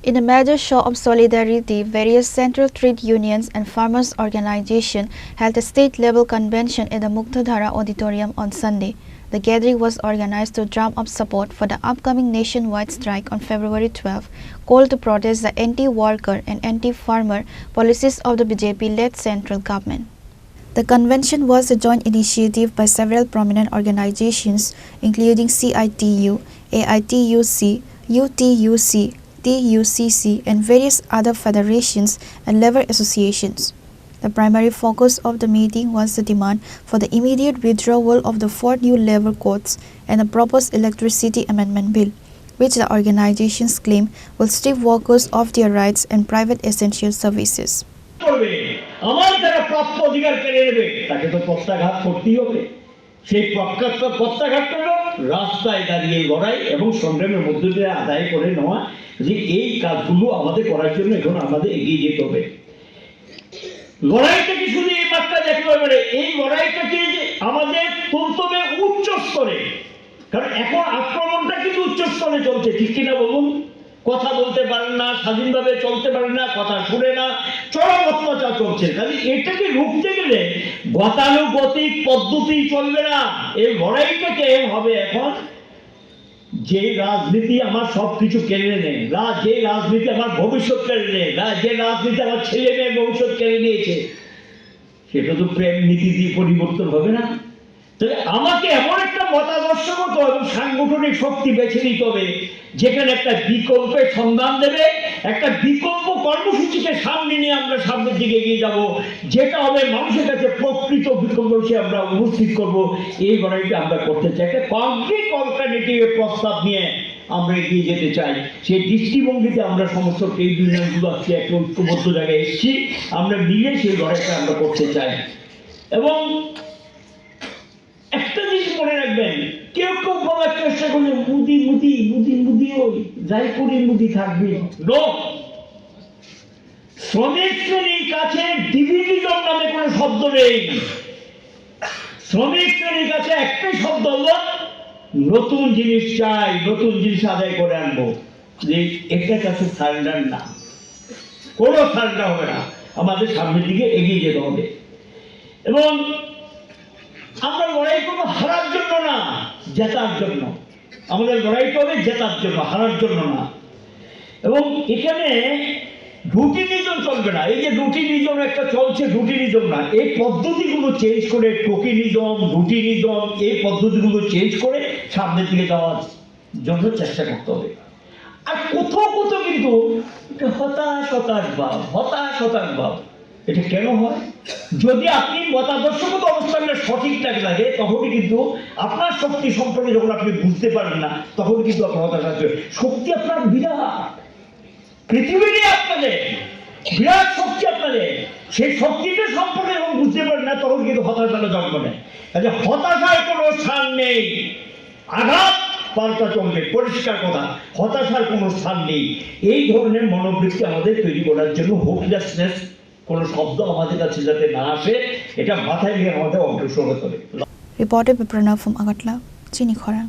In a major show of solidarity, various central trade unions and farmers' organizations held a state-level convention at the Muktadhara Auditorium on Sunday. The gathering was organized to drum up support for the upcoming nationwide strike on February 12, called to protest the anti-worker and anti-farmer policies of the BJP-led central government. The convention was a joint initiative by several prominent organizations, including CITU, AITUC, UTUC, TUCC, and various other federations and labor associations. The primary focus of the meeting was the demand for the immediate withdrawal of the 4 new labor codes and the proposed electricity amendment bill, which the organizations claim will strip workers of their rights and private essential services. রাস্তায় দাঁড়িয়ে লড়াই এবং সংগ্রামের মধ্য দিয়ে আদায় করে নেওয়া যে এই কাজগুলো আমাদের করার জন্য এখন আমাদের এগিয়ে যেতে হবে। লড়াইটাকে শুধু এই মাত্রা দেখতে হবে, এই লড়াইটাকে আমাদের তুলতে হবে উচ্চ স্তরে, কারণ এখন আক্রমণটা কিন্তু উচ্চ স্তরে চলছে, ঠিক কিনা বলুন? কথা বলতে পারেন না, স্বাধীনভাবে চলতে পারেন না, কথা শুনে না, চরম অত্যাচার চলছে। কাজে এটাকে রুখতে গেলে গতানুগতিক পদ্ধতি চলবে না, এই লড়াইটাকে হবে এখন যে রাজনীতি আমার সবকিছু কেড়ে নেয়, যে রাজনীতি আমার ভবিষ্যৎ কেড়ে নেয়, যে রাজনীতি আমার ছেলে মেয়ের ভবিষ্যৎ কেড়ে নিয়েছে, সেটা তো প্রেম নীতি দিয়ে পরিবর্তন হবে না। তবে আমাকে এমন একটা মতাদর্শগত এবং সাংগঠনিক শক্তি বেছে নিতে হবে যেখানে একটা বিকল্পের সন্ধান দেবে, একটা বিকল্প কর্মসূচিকে সামনে নিয়ে আমরা সামনের দিকে এগিয়ে যাব, যেটা হবে মানুষের কাছে প্রকৃত বিকল্প হিসেবে আমরা উপস্থিত করব। এই লড়াইটা আমরা করতে চাই, একটা কংক্রিট অল্টারনেটিভের প্রস্তাব নিয়ে আমরা এগিয়ে যেতে চাই। সেই দৃষ্টিভঙ্গিতে আমরা সমস্ত ট্রেড ইউনিয়নগুলো আজকে একটা ঐক্যবদ্ধ জায়গায় এসেছি, আমরা মিলে সেই লড়াইটা আমরা করতে চাই। এবং একটা জিনিস মনে রাখবেন, কেউ কেউ বলার চেষ্টা করলে মুদি মুদি মুদি মুদি ওই যাই করি মুদি থাকবে। শ্রমিক শ্রেণীর কাছে ডিভিডিজম নামে কোনো শব্দ নেই। শ্রমিক শ্রেণীর কাছে একটাই শব্দ হলো নতুন জিনিস চাই, নতুন জিনিস আদায় করে আনবো। যে এটার কাছে সারেন্ডার না, কোনো সারেন্ডার হবে না, আমাদের সামনের দিকে এগিয়ে যেতে হবে। এবং আমরা লড়াই করবো হারার জন্য না, জেতার জন্য। আমাদের লড়াই করবে জেতার জন্য, হারার জন্য না। এবং এখানে রুটিনিজম চলবে না। এই যে রুটিনিজম একটা চলছে, রুটিনিজম না, এই পদ্ধতিগুলো চেঞ্জ করে টোকেনিজম, রুটিনিজম, এই পদ্ধতিগুলো চেঞ্জ করে সামনের দিকে যাওয়ার জন্য চেষ্টা করতে হবে। আর কোথাও কোথাও কিন্তু হতাশ ভাব। এটা কেন হয়? যদি আপনি মতাদর্শগত অবস্থানটা সঠিক লাগে, তখনই কিন্তু আপনার শক্তি সম্পর্কে যখন আপনি বুঝতে পারেন না, তখন কিন্তু আপনার হতাশ আসবে। শক্তি আপনার বিরাট, পৃথিবীরই আপনাদের বিরাট শক্তি আপনাদের, সেই শক্তিটা সম্পর্কে যখন বুঝতে পারেন না, তখন কিন্তু হতাশাটা জন্ম নেয়। কাজে হতাশার কোনো স্থান নেই, আঘাত পাল্টা চলবে, পরিষ্কার কথা, হতাশার কোনো স্থান নেই। এই ধরনের মনোবৃত্তি আমাদের তৈরি করার জন্য হোপলেসনেস কোনো শব্দ আমাদের কাছে যাতে না আসে, এটা মাথায় নিয়ে আমাদের অগ্রসর হতে হবে। Reported by Pranav from Agartala, Chini Khorang.